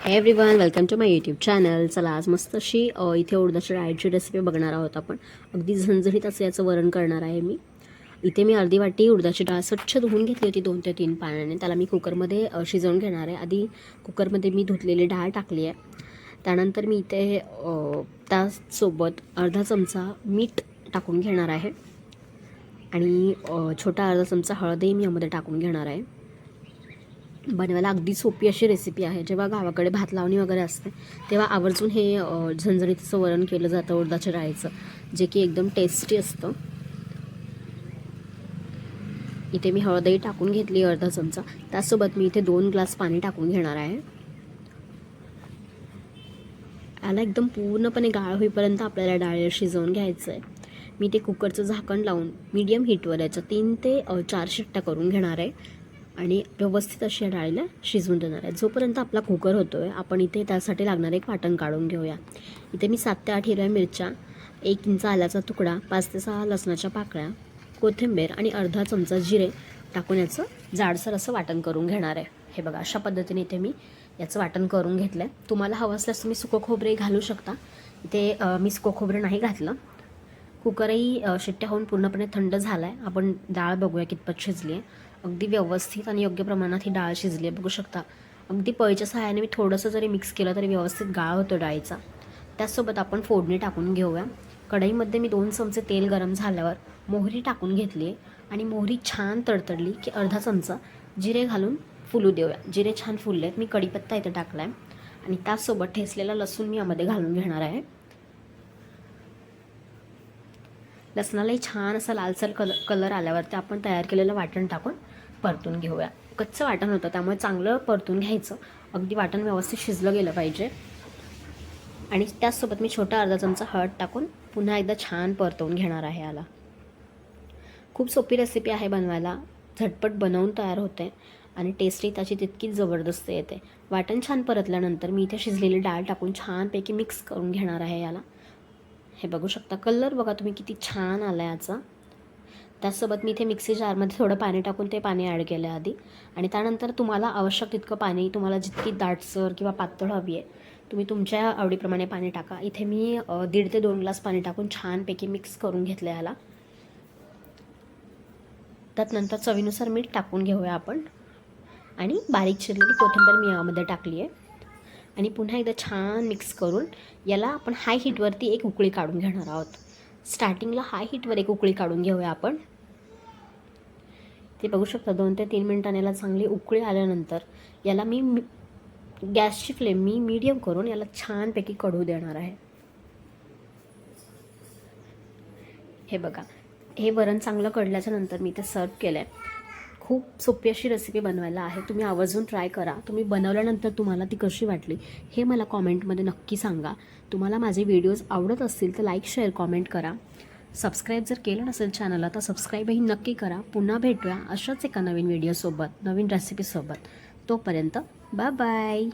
हे everyone, welcome to my YouTube channel. चला, आज मस्त अशी इथे उडदाच्या डाळीची रेसिपी बघणार आहोत आपण. अगदी झणझणीत असं याचं वरण करणार आहे मी. इथे मी अर्धी वाटी उडदाची डाळ स्वच्छ धुवून घेतली होती 2 ते 3 पाण्याने. त्याला मी कुकरमध्ये शिजवून घेणार आहे. आधी कुकरमध्ये मी धुतलेली डाळ टाकली आहे. त्यानंतर मी इथे त्यासोबत अर्धा चमचा मीठ टाकून घेणार आहे आणि छोटा अर्धा चमचा हळदही मी यामध्ये टाकून घेणार आहे. बनवायला अगदी सोपी अशी रेसिपी आहे. जेव्हा गावाकडे भात लावणी वगैरे असते तेव्हा आवर्जून हे झणझणीचं वरण केलं जातं उडदाच्या डाळीचं, जे की एकदम टेस्टी असतं. इथे मी हळदही टाकून घेतली अर्धा चमचा. त्यासोबत मी इथे 2 ग्लास पाणी टाकून घेणार आहे. याला एकदम पूर्णपणे गाळ होईपर्यंत आपल्याला डाळ शिजवून घ्यायचं आहे. मी ते कुकरचं झाकण लावून मीडियम हीटवर याच्या 3 ते 4 शिट्ट्या करून घेणार आहे आणि व्यवस्थित अशी या डाळीला शिजवून देणार आहे. जोपर्यंत आपला कुकर होतो आहे, आपण इथे त्यासाठी लागणारं एक वाटण काढून घेऊया. इथे मी 7 ते 8 हिरव्या मिरच्या, 1 इंच आल्याचा तुकडा, 5 ते 6 लसणाच्या पाकळ्या, कोथिंबीर आणि अर्धा चमचा जिरे टाकून याचं जाडसर असं वाटण करून घेणार आहे. हे बघा, अशा पद्धतीने इथे मी याचं वाटण करून घेतलं आहे. तुम्हाला हवं असल्यास तुम्ही सुकं खोबरे घालू शकता. इथे मी सुकं खोबरे नाही घातलं. कुकरही शिट्ट्या होऊन पूर्णपणे थंड झाला आहे. आपण डाळ बघूया कितपत शिजली आहे. अगदी व्यवस्थित आणि योग्य प्रमाणात ही डाळ शिजली आहे, बघू शकता. अगदी पळीच्या सहाय्याने मी थोडंसं जरी मिक्स केलं तरी व्यवस्थित गाळ होतो डाळीचा. त्याचसोबत आपण फोडणी टाकून घेऊया. कढईमध्ये मी 2 चमचे तेल गरम झाल्यावर मोहरी टाकून घेतली आहे आणि मोहरी छान तडतडली की अर्धा चमचा जिरे घालून फुलू देऊया. जिरे छान फुलले आहेत. मी कढीपत्ता इथे टाकला आहे आणि त्याचसोबत ठेचलेला लसूण मी यामध्ये घालून घेणार आहे. लसणालाही छान असा लालसर कलर आल्यावरती आपण तयार केलेलं वाटण टाकून परतून घेऊया. कच्चं वाटण होतं त्यामुळे चांगलं परतून घ्यायचं. अगदी वाटण व्यवस्थित शिजलं गेलं पाहिजे. आणि त्याचसोबत मी छोटा अर्धा चमचा हळद टाकून पुन्हा एकदा छान परतवून घेणार आहे. याला खूप सोपी रेसिपी आहे बनवायला, झटपट बनवून तयार होते आणि टेस्टही त्याची तितकीच जबरदस्त येते. वाटण छान परतल्यानंतर मी इथे शिजलेली डाळ टाकून छानपैकी मिक्स करून घेणार आहे याला. हे बघू शकता, कलर बघा तुम्ही किती छान आला याचा. त्याचसोबत मी इथे मिक्सी जारमध्ये थोडं पाणी टाकून ते पाणी ॲड केलं आधी आणि त्यानंतर तुम्हाला आवश्यक तितकं पाणी, तुम्हाला जितकी दाटसर किंवा पातळ हवी आहे तुम्ही तुमच्या आवडीप्रमाणे पाणी टाका. इथे मी 1.5 ते 2 ग्लास पाणी टाकून छानपैकी मिक्स करून घेतलं याला. त्यात नंतर चवीनुसार मीठ टाकून घेऊया आपण आणि बारीक चिरलेली कोथिंबीर मी यामध्ये टाकली आहे आणि पुन्हा एकदा छान मिक्स करून याला आपण हाय हीटवरती एक उकळी काढून घेणार आहोत. स्टार्टिंगला हाय हीटवर एक उकळी काढून घेऊया आपण. ते बघू शकता 2 ते 3 मिनिटांनी याला चांगली उकळी आल्यानंतर याला मी गॅसची फ्लेम मी मीडियम करून याला छानपैकी कढू देणार आहे. हे बघा, हे वरण चांगलं कढल्याच्या नंतर मी ते सर्व केलं आहे. खूप सोपी अशी रेसिपी बनवायला आहे. तुम्ही आवर्जून ट्राय करा. तुम्ही बनवल्यानंतर तुम्हाला ती कशी वाटली हे मला कॉमेंटमध्ये नक्की सांगा. तुम्हाला माझे व्हिडिओज आवडत असतील तर लाईक, शेअर, कॉमेंट करा. सबस्क्राईब जर केलं नसेल चॅनलला तर सबस्क्राईबही नक्की करा. पुन्हा भेटूया अशाच एका नवीन व्हिडिओसोबत, नवीन रेसिपीसोबत. तोपर्यंत बाय बाय.